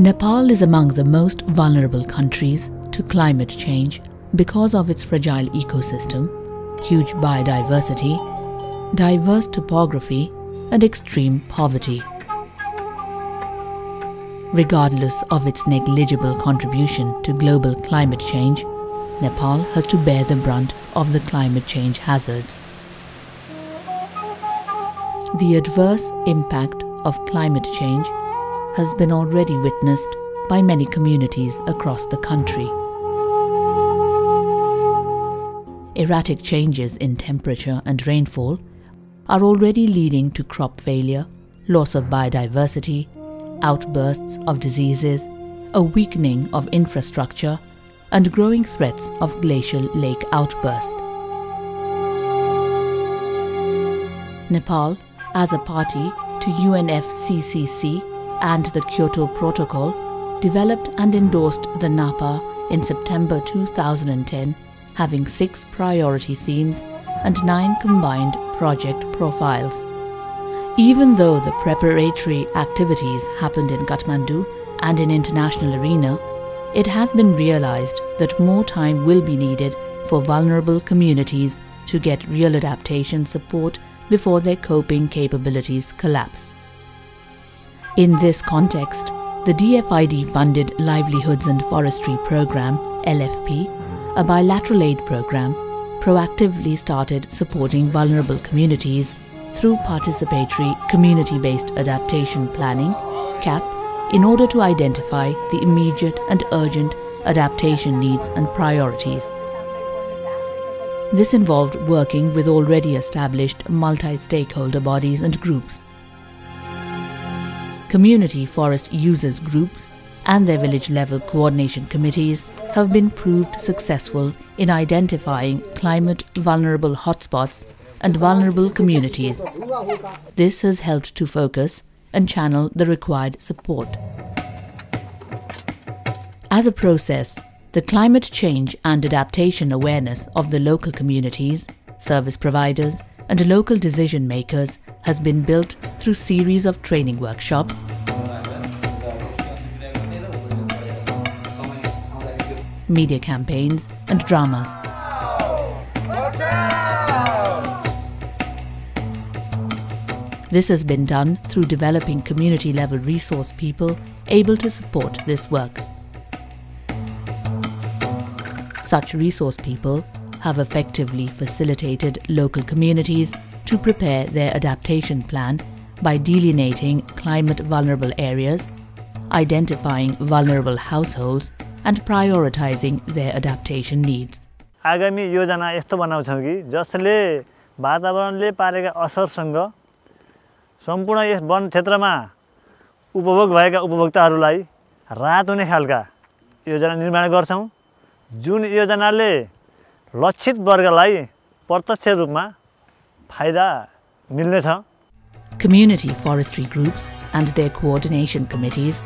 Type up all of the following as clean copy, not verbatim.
Nepal is among the most vulnerable countries to climate change because of its fragile ecosystem, huge biodiversity, diverse topography, and extreme poverty. Regardless of its negligible contribution to global climate change, Nepal has to bear the brunt of the climate change hazards. The adverse impact of climate change has been already witnessed by many communities across the country. Erratic changes in temperature and rainfall are already leading to crop failure, loss of biodiversity, outbursts of diseases, a weakening of infrastructure, and growing threats of glacial lake outburst. Nepal, as a party to UNFCCC and the Kyoto Protocol, developed and endorsed the NAPA in September 2010, having 6 priority themes and 9 combined project profiles. Even though the preparatory activities happened in Kathmandu and in international arena, it has been realized that more time will be needed for vulnerable communities to get real adaptation support before their coping capabilities collapse. In this context, the DFID-funded Livelihoods and Forestry Programme, LFP, a bilateral aid program, proactively started supporting vulnerable communities through participatory community-based adaptation planning, CAP, in order to identify the immediate and urgent adaptation needs and priorities. This involved working with already established multi-stakeholder bodies and groups. Community forest users groups and their village-level coordination committees have been proved successful in identifying climate-vulnerable hotspots and vulnerable communities. This has helped to focus and channel the required support. As a process, the climate change and adaptation awareness of the local communities, service providers, and local decision makers has been built through series of training workshops, media campaigns, and dramas. This has been done through developing community-level resource people able to support this work. Such resource people have effectively facilitated local communities to prepare their adaptation plan by delineating climate-vulnerable areas, identifying vulnerable households, and prioritizing their adaptation needs. आगामी योजना यस्तो बनाउँछौं कि जसले वातावरणले पारेका असरसँग सम्पूर्ण yes one क्षेत्रमा उपभोग भएका उपभोक्ताहरूलाई राहत हुने खालका योजना निर्माण गर्छौं, जुन योजनाले लक्षित वर्गलाई प्रत्यक्ष रूपमा फाइदा मिल्नेछ। Community forestry groups and their coordination committees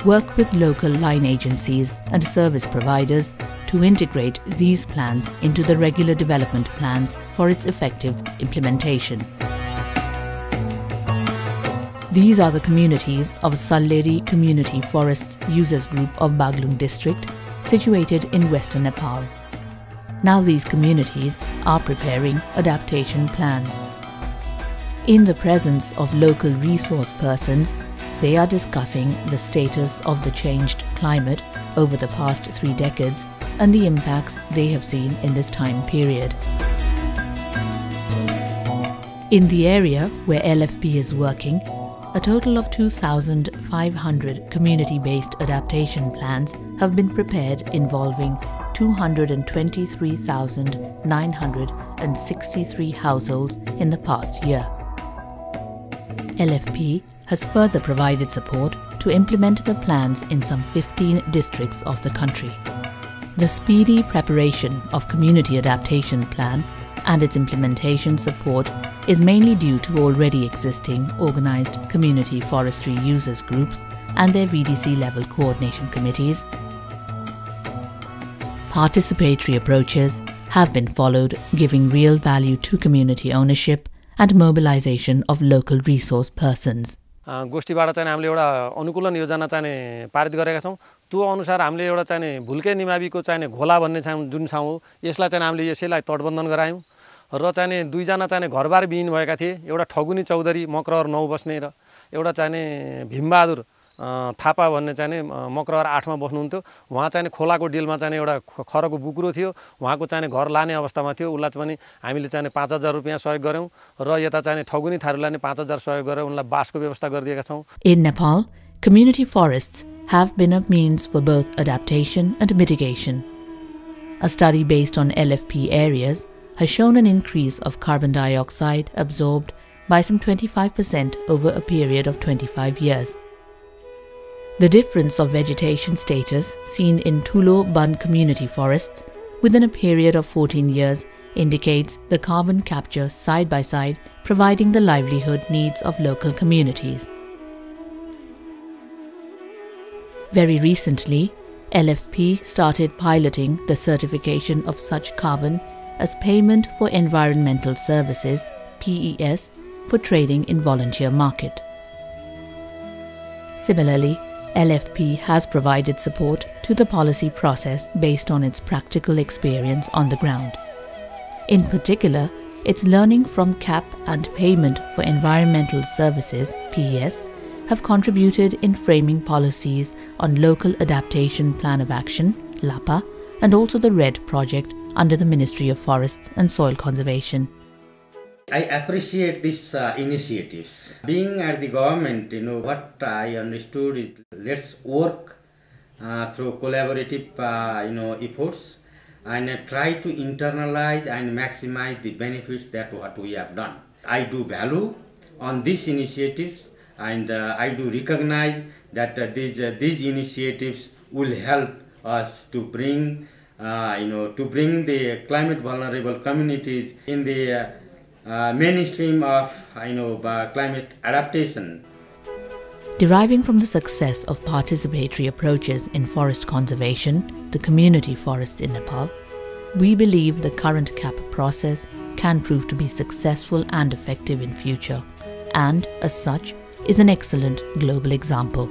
work with local line agencies and service providers to integrate these plans into the regular development plans for its effective implementation. These are the communities of Salleri Community Forests Users Group of Baglung District, situated in western Nepal. Now these communities are preparing adaptation plans. In the presence of local resource persons, they are discussing the status of the changed climate over the past 3 decades and the impacts they have seen in this time period. In the area where LFP is working, a total of 2,500 community-based adaptation plans have been prepared involving 223,963 households in the past year. LFP has further provided support to implement the plans in some 15 districts of the country. The speedy preparation of community adaptation plan and its implementation support is mainly due to already existing organized community forestry users groups and their VDC level coordination committees. Participatory approaches have been followed, giving real value to community ownership and mobilization of local resource persons. गोष्ठीबाट चाहिँ हामीले एउटा अनुकूलन योजना चाहिँ पारित गरेका छौँ। त्यो अनुसार हामीले एउटा चाहिँ भुल्के निमाविको चाहिँ घोला भन्ने जुन ठाउँ हो यसलाई चाहिँ हामीले यसैलाई तटबन्धन गरायौँ र चाहिँ दुईजना चाहिँ घरबार विहीन भएका थिए। एउटा ठगुनी चौधरी मकरहर 9 बस्ने र एउटा चाहिँ भीमबहादुर थापा भन्ने चाहिँ मकरहर 8 मा बस्नुहुन्थ्यो। उहाँ चाहिँ खोलाको डिलमा चाहिँ एउटा खरको बुकुरो थियो, उहाँको चाहिँ घर लाने अवस्थामा थियो। उसलाई पनि हामीले चाहिँ 5,000 रुपैयाँ सहयोग गऱ्यौँ र यता चाहिँ ठगुनी थारूलाई नि 5,000 सहयोग गरेर उनलाई बासको व्यवस्था गरिदिएका छौँ। In Nepal, community forests have been a means for both adaptation and mitigation. A study based on LFP areas has shown an increase of carbon dioxide absorbed by some 25% over a period of 25 years. The difference of vegetation status seen in Tulo Ban community forests within a period of 14 years indicates the carbon capture side by side, providing the livelihood needs of local communities. Very recently, LFP started piloting the certification of such carbon as payment for environmental services, PES, for trading in volunteer market. Similarly, LFP has provided support to the policy process based on its practical experience on the ground. In particular, its learning from CAP and payment for environmental services, PES, have contributed in framing policies on local adaptation plan of action, LAPA, and also the RED project under the Ministry of Forests and Soil Conservation. I appreciate these initiatives. Being at the government, what I understood is let's work through collaborative, efforts and try to internalize and maximize the benefits that what we have done. I do value on these initiatives, and I do recognize that these initiatives will help us to bring, the climate vulnerable communities in the mainstream of climate adaptation. Deriving from the success of participatory approaches in forest conservation, the community forests in Nepal, we believe the current CAP process can prove to be successful and effective in future, and as such is an excellent global example.